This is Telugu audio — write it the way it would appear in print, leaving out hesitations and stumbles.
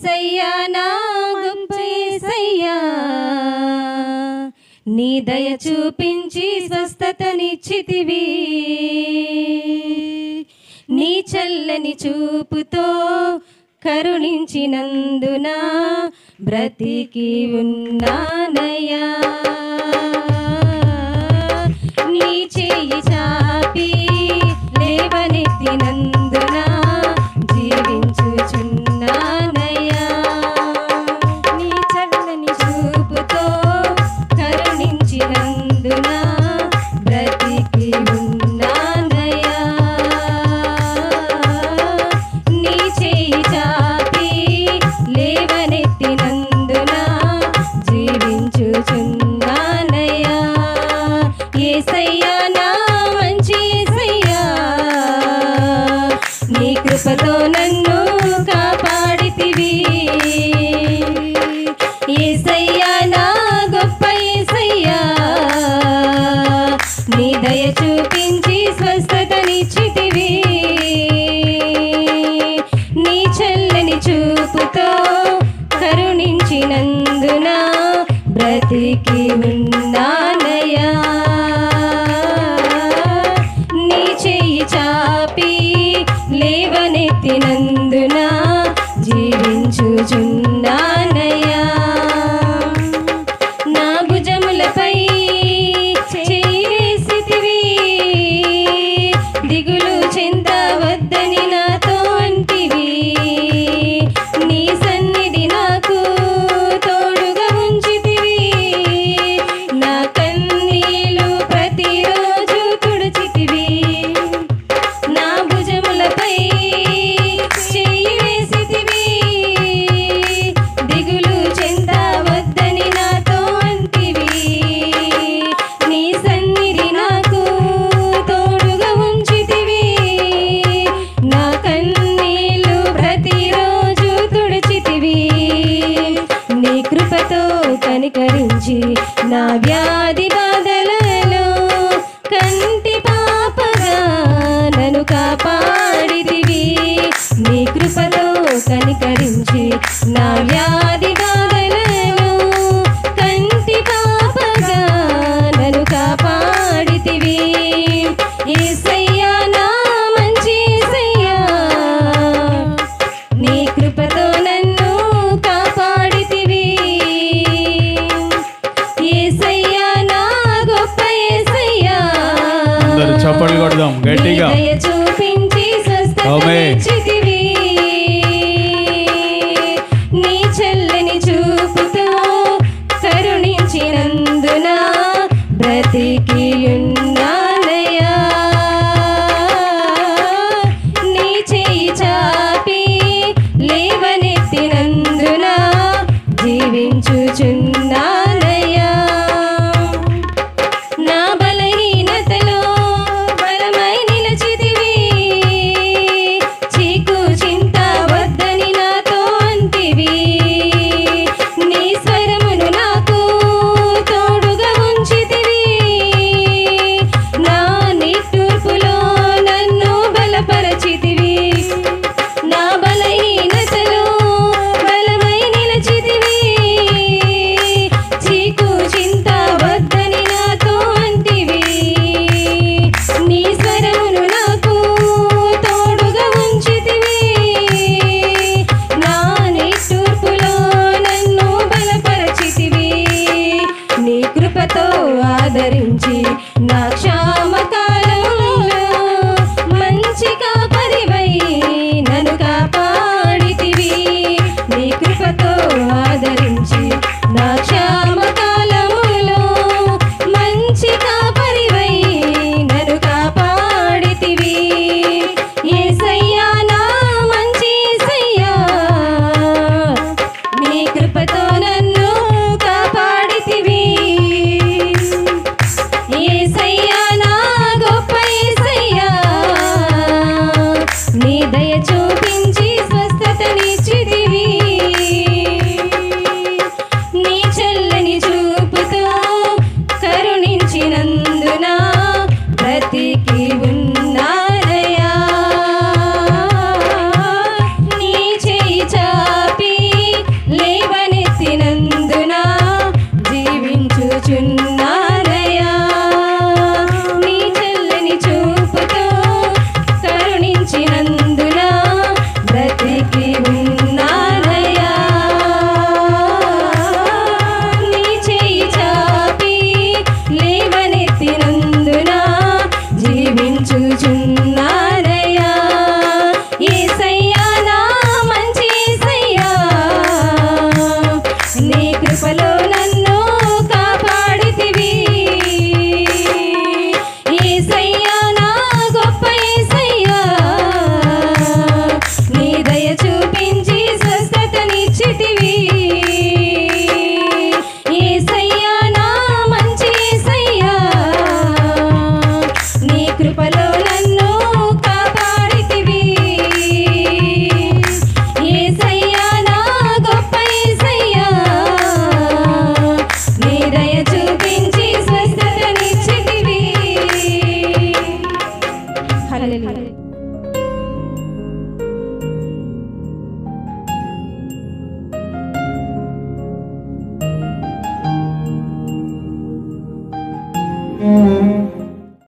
యేసయ్యా నా గొప్ప యేసయ్యా, నీ దయ చూపించి స్వస్థతనిచ్చితివి. నీ చల్లని చూపుతో కరుణించినందున బ్రతికి ఉన్నానయ్యా. నీ చేయి చాపి లేవనెత్తినందున జీవించుచున్నానయ్యా. నీ చల్లని చూపుతో కరుణించినందున బ్రతికి ఉన్నానయ్యా. నీ చేయి చాపి లేవనెత్తినందున జీవించుచున్నానయ్యా. యేసయ్యా నా మంచి యేసయ్యా, నీ కృపతో నన్ను కాపాడితివి. యేసయ్యా నా గొప్ప యేసయ్యా, నీ దయ చూపించి స్వస్థతనిచ్చితివి. నీ చల్లని చూపుతో కరుణించినందున బ్రతికి ఉన్నానయ్యా. నీ చెయ్యి చాపి లేవనెత్తినందున జీవించుచున్నానయ్యా. నా భుజములపై చెయ్యి వేసితివి, దిగులు చెందవద్దని నాతో అంటివి. నీ సన్నిధి నాకు తోడుగా ఉంచితివి. నా కన్నీలు ప్రతిరోజు తుడిచితివి. నా భుజములపై చెయ్యి వేసితివి, దిగులు చెందవద్దని నాతో అంటివి. నీ సన్నిధి నాకు తోడుగా ఉంచితివి. నా కన్నీలు ప్రతిరోజు తుడిచితివి. నీ కృపతో కనికరించి నా వ్యాధి బాధలలో కంటి పాపగా నన్ను కాపాడితివి. నీ కృపతో కనికరించి నా వ్యాధి బాధలలో కంటి పాపగా నన్ను కాపాడితివి. యేసయ్యా నా మంచి యేసయ్యా, నీ కృపతో నన్ను కాపాడితివి. యేసయ్యా నా గొప్ప యేసయ్యా, అందరూ చప్పట్లు కొడదాం గట్టిగా. నీ దయ చూపించి స్వస్థతనిచ్చితివి. నీ చల్లని చూపుతో కరుణించినందున బ్రతికి ఉన్నానయ్యా. నీ చేయి చాపి లేవనెత్తినందున జీవించుచున్నానయ్యా. నా బలహీనతలో బలమై నిలచితివి. చీకటి చూచున్నానయ్యా